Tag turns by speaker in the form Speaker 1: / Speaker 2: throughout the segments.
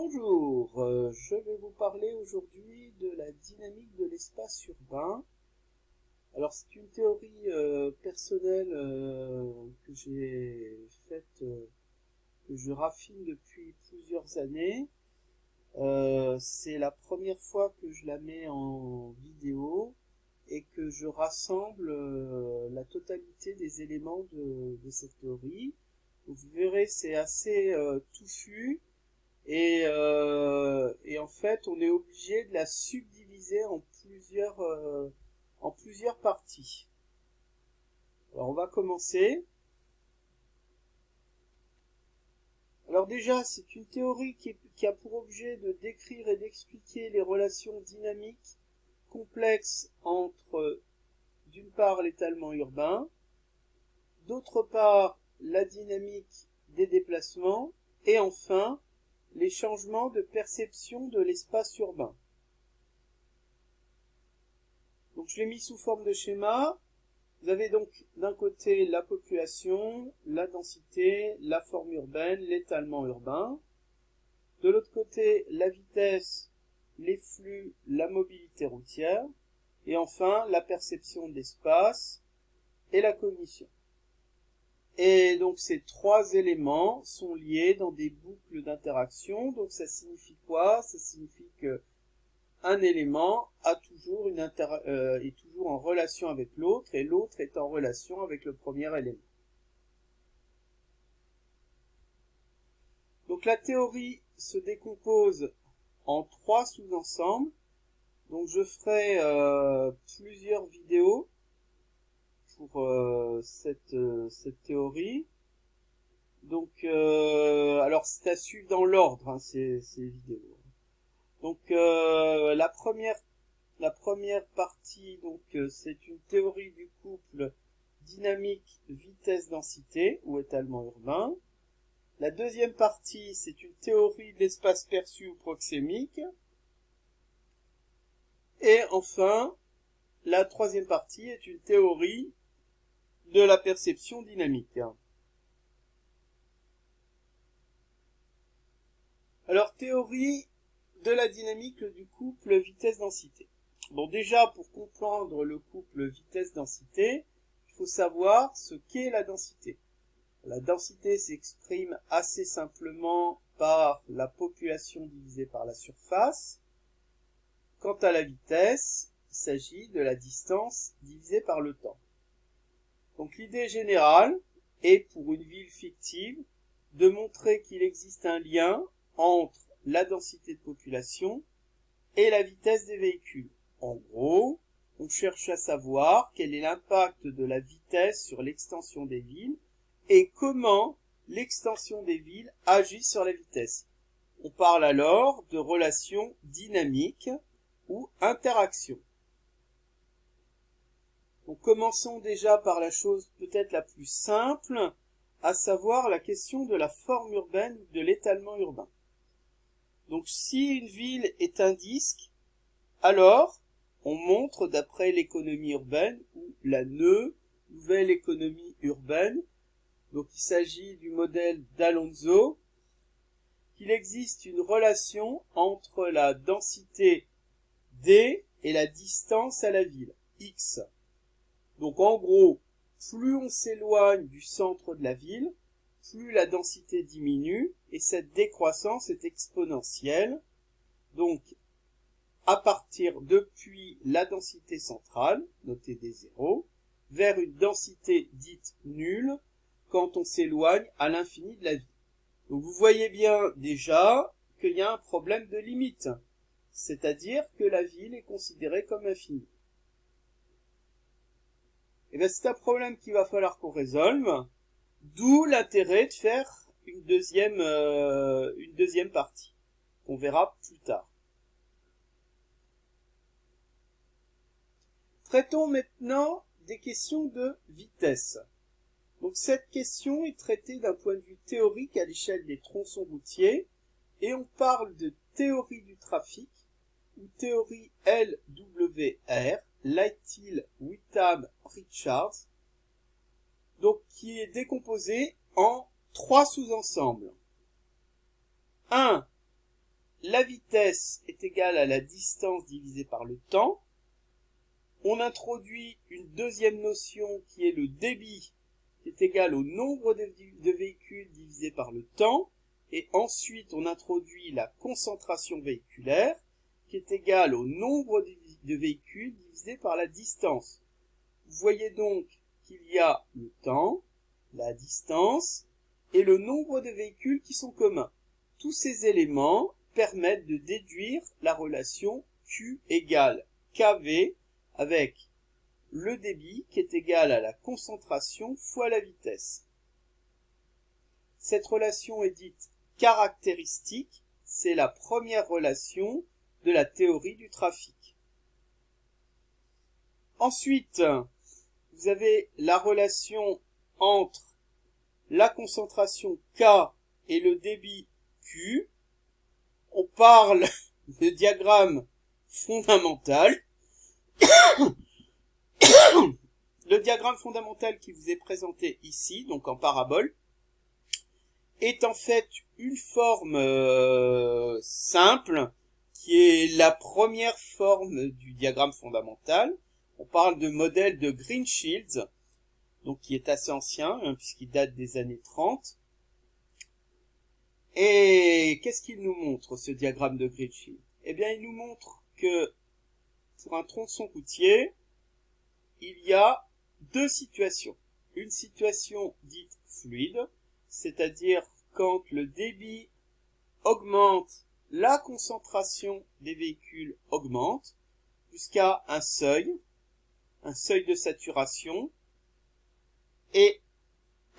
Speaker 1: Bonjour, je vais vous parler aujourd'hui de la dynamique de l'espace urbain. Alors c'est une théorie personnelle que j'ai faite, que je raffine depuis plusieurs années. C'est la première fois que je la mets en vidéo et que je rassemble la totalité des éléments de cette théorie. Donc, vous verrez, c'est assez touffu. Et en fait, on est obligé de la subdiviser en plusieurs parties. Alors, on va commencer. Alors déjà, c'est une théorie qui a pour objet de décrire et d'expliquer les relations dynamiques complexes entre, d'une part, l'étalement urbain, d'autre part, la dynamique des déplacements, et enfin, les changements de perception de l'espace urbain. Donc je l'ai mis sous forme de schéma. Vous avez donc d'un côté la population, la densité, la forme urbaine, l'étalement urbain. De l'autre côté, la vitesse, les flux, la mobilité routière. Et enfin, la perception de l'espace et la cognition. Et donc ces trois éléments sont liés dans des boucles d'interaction. Donc ça signifie quoi? Ça signifie que un élément est toujours en relation avec l'autre et l'autre est en relation avec le premier élément. Donc la théorie se décompose en trois sous-ensembles. Donc je ferai plusieurs vidéos pour cette théorie. Donc alors c'est à suivre dans l'ordre, hein, ces vidéos. Donc la première partie, donc c'est une théorie du couple dynamique vitesse-densité ou étalement urbain. La deuxième partie, c'est une théorie de l'espace perçu ou proxémique. Et enfin, la troisième partie est une théorie de la perception dynamique. Alors, théorie de la dynamique du couple vitesse-densité. Bon, déjà, pour comprendre le couple vitesse-densité, il faut savoir ce qu'est la densité. La densité s'exprime assez simplement par la population divisée par la surface. Quant à la vitesse, il s'agit de la distance divisée par le temps. Donc l'idée générale est, pour une ville fictive, de montrer qu'il existe un lien entre la densité de population et la vitesse des véhicules. En gros, on cherche à savoir quel est l'impact de la vitesse sur l'extension des villes et comment l'extension des villes agit sur la vitesse. On parle alors de relations dynamiques ou interactions. Donc commençons déjà par la chose peut-être la plus simple, à savoir la question de la forme urbaine ou de l'étalement urbain. Donc si une ville est un disque, alors on montre d'après l'économie urbaine ou la nouvelle économie urbaine, donc il s'agit du modèle d'Alonso, qu'il existe une relation entre la densité D et la distance à la ville, X. Donc en gros, plus on s'éloigne du centre de la ville, plus la densité diminue, et cette décroissance est exponentielle. Donc, à partir depuis la densité centrale, notée D0, vers une densité dite nulle, quand on s'éloigne à l'infini de la ville. Donc vous voyez bien déjà qu'il y a un problème de limite, c'est-à-dire que la ville est considérée comme infinie. Et bien c'est un problème qu'il va falloir qu'on résolve, d'où l'intérêt de faire une deuxième partie, qu'on verra plus tard. Traitons maintenant des questions de vitesse. Donc cette question est traitée d'un point de vue théorique à l'échelle des tronçons routiers, et on parle de théorie du trafic, ou théorie LWR, Lighthill, Witham, Richards, donc qui est décomposée en trois sous-ensembles. 1. la vitesse est égale à la distance divisée par le temps. On introduit une deuxième notion qui est le débit, qui est égal au nombre de véhicules divisé par le temps. Et ensuite, on introduit la concentration véhiculaire, qui est égale au nombre de véhicules divisé par la distance. Vous voyez donc qu'il y a le temps, la distance et le nombre de véhicules qui sont communs. Tous ces éléments permettent de déduire la relation Q égale KV avec le débit qui est égal à la concentration fois la vitesse. Cette relation est dite caractéristique, c'est la première relation de la théorie du trafic. Ensuite, vous avez la relation entre la concentration K et le débit Q. On parle de diagramme fondamental. Le diagramme fondamental qui vous est présenté ici, donc en parabole, est en fait une forme simple, qui est la première forme du diagramme fondamental. On parle de modèle de Greenshields, donc qui est assez ancien, hein, puisqu'il date des années 30. Et qu'est-ce qu'il nous montre, ce diagramme de Greenshields? Eh bien, il nous montre que pour un tronçon routier, il y a deux situations. Une situation dite fluide, c'est-à-dire quand le débit augmente, la concentration des véhicules augmente jusqu'à un seuil de saturation. Et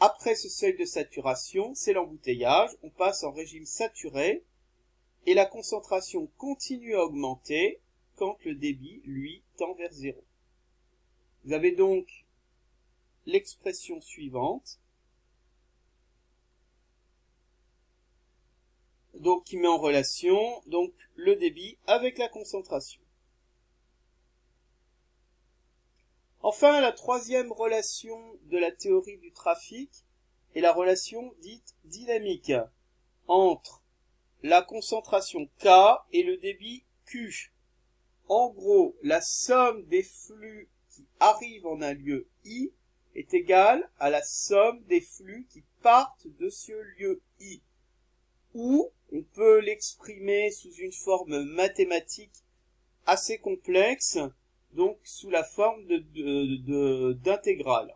Speaker 1: après ce seuil de saturation, c'est l'embouteillage. On passe en régime saturé et la concentration continue à augmenter quand le débit, lui, tend vers zéro. Vous avez donc l'expression suivante, donc qui met en relation donc le débit avec la concentration. Enfin, la troisième relation de la théorie du trafic est la relation dite dynamique entre la concentration K et le débit Q. En gros, la somme des flux qui arrivent en un lieu I est égale à la somme des flux qui partent de ce lieu I. Ou on peut l'exprimer sous une forme mathématique assez complexe, donc sous la forme d'intégrales.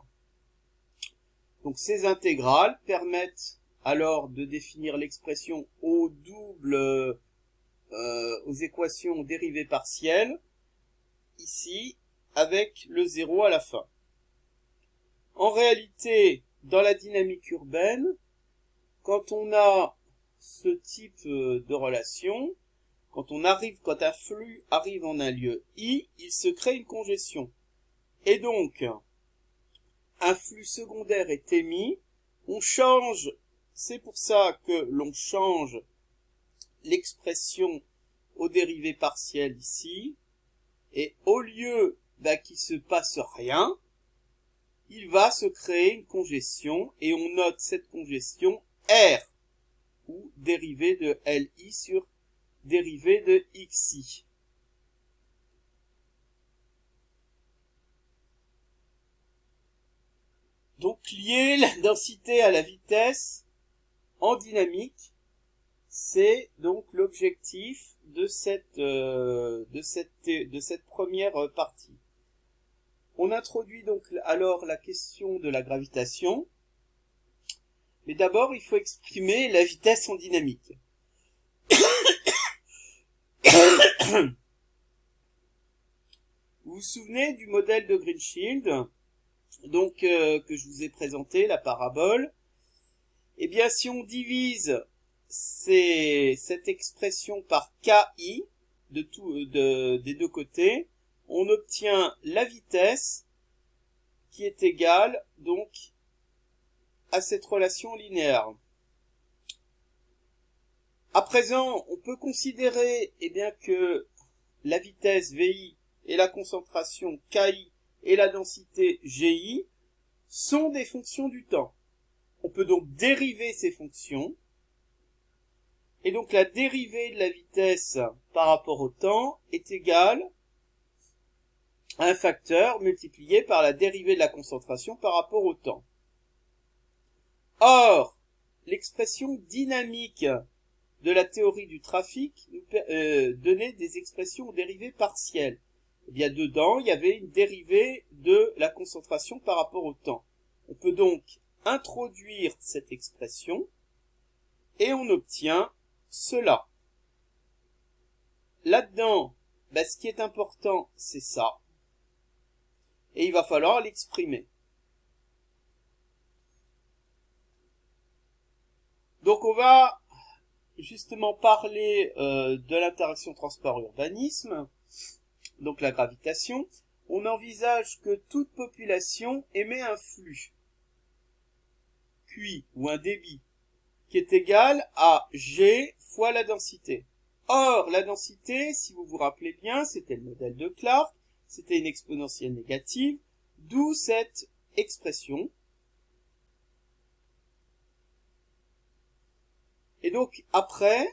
Speaker 1: Donc ces intégrales permettent alors de définir l'expression aux équations dérivées partielles, ici, avec le zéro à la fin. En réalité, dans la dynamique urbaine, quand on a ce type de relation, quand un flux arrive en un lieu I, il se crée une congestion. Et donc, un flux secondaire est émis, on change, c'est pour ça que l'on change l'expression aux dérivées partielles ici, et au lieu qu'il se passe rien, il va se créer une congestion, et on note cette congestion R, ou dérivée de LI sur dérivée de XI. Donc lier la densité à la vitesse en dynamique, c'est donc l'objectif de cette première partie. On introduit donc alors la question de la gravitation, mais d'abord il faut exprimer la vitesse en dynamique. Vous vous souvenez du modèle de Greenshields, donc que je vous ai présenté, la parabole? Eh bien, si on divise cette expression par KI des deux côtés, on obtient la vitesse qui est égale donc à cette relation linéaire. À présent, on peut considérer que la vitesse VI et la concentration KI et la densité GI sont des fonctions du temps. On peut donc dériver ces fonctions Et donc la dérivée de la vitesse par rapport au temps est égale à un facteur multiplié par la dérivée de la concentration par rapport au temps. Or, l'expression dynamique de la théorie du trafic donnait des expressions aux dérivées partielles. Eh bien, dedans, il y avait une dérivée de la concentration par rapport au temps. On peut donc introduire cette expression et on obtient cela. Là-dedans, ce qui est important, c'est ça. Et il va falloir l'exprimer. Donc on va justement parler de l'interaction transport-urbanisme, donc la gravitation. On envisage que toute population émet un flux QI ou un débit qui est égal à G fois la densité. Or, la densité, si vous vous rappelez bien, c'était le modèle de Clark, c'était une exponentielle négative, d'où cette expression. Et donc, après,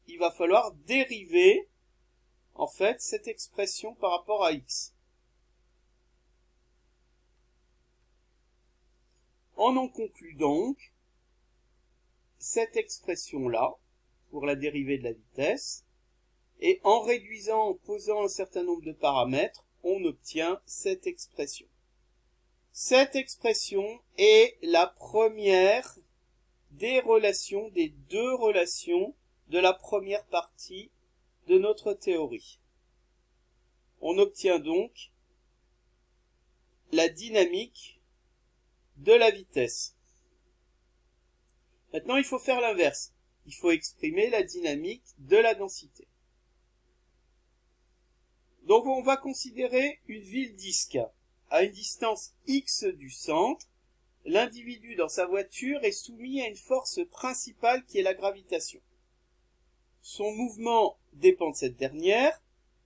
Speaker 1: il va falloir dériver, en fait, cette expression par rapport à x. On en conclut donc cette expression-là, pour la dérivée de la vitesse, et en réduisant, en posant un certain nombre de paramètres, on obtient cette expression. Cette expression est la première des relations, des deux relations de la première partie de notre théorie. On obtient donc la dynamique de la vitesse. Maintenant, il faut faire l'inverse. Il faut exprimer la dynamique de la densité. Donc, on va considérer une ville disque. À une distance x du centre, l'individu dans sa voiture est soumis à une force principale qui est la gravitation. Son mouvement dépend de cette dernière,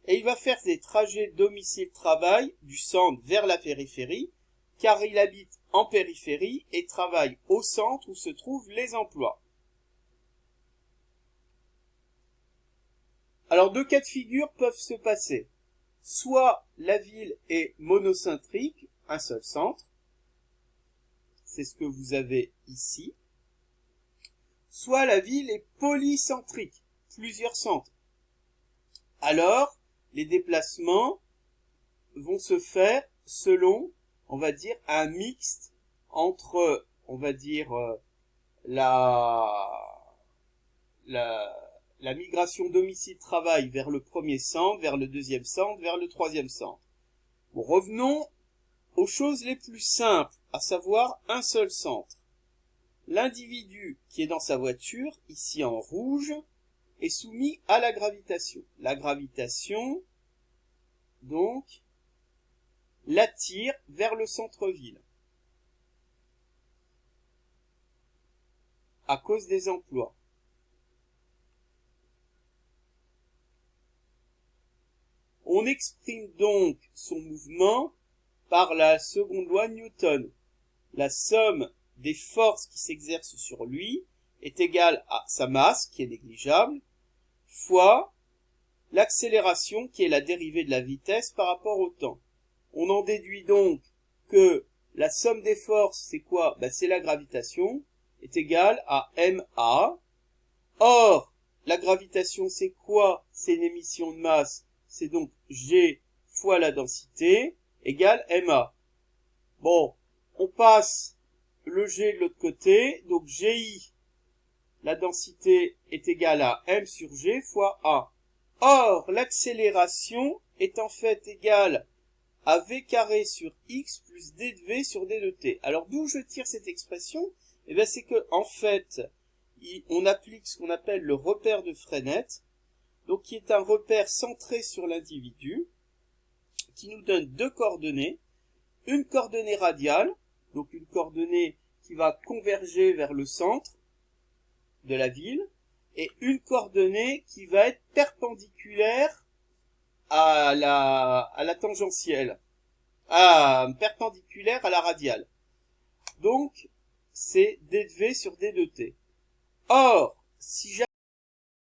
Speaker 1: et il va faire des trajets domicile-travail du centre vers la périphérie, car il habite en périphérie et travaille au centre où se trouvent les emplois. Alors, deux cas de figure peuvent se passer. Soit la ville est monocentrique, un seul centre, c'est ce que vous avez ici, soit la ville est polycentrique, plusieurs centres. Alors, les déplacements vont se faire selon, on va dire, un mixte entre, on va dire, la migration domicile-travail vers le premier centre, vers le deuxième centre, vers le troisième centre. Bon, revenons aux choses les plus simples, à savoir un seul centre. L'individu qui est dans sa voiture, ici en rouge, est soumis à la gravitation. La gravitation, donc, l'attire vers le centre-ville, à cause des emplois. On exprime donc son mouvement par la seconde loi de Newton. La somme des forces qui s'exercent sur lui est égale à sa masse, qui est négligeable, fois l'accélération, qui est la dérivée de la vitesse par rapport au temps. On en déduit donc que la somme des forces, c'est quoi? C'est la gravitation, est égale à ma. Or, la gravitation, c'est quoi? C'est une émission de masse, c'est donc G fois la densité, égale ma. Bon, on passe le G de l'autre côté, donc GI, la densité est égale à M sur G fois A. Or, l'accélération est en fait égale à V carré sur X plus D de V sur D de T. Alors, d'où je tire cette expression? C'est que, en fait, on applique ce qu'on appelle le repère de Freinet, donc qui est un repère centré sur l'individu, qui nous donne deux coordonnées, une coordonnée radiale, donc une coordonnée qui va converger vers le centre de la ville, et une coordonnée qui va être perpendiculaire à la tangentielle, perpendiculaire à la radiale. Donc, c'est d de v sur d de t. Or, si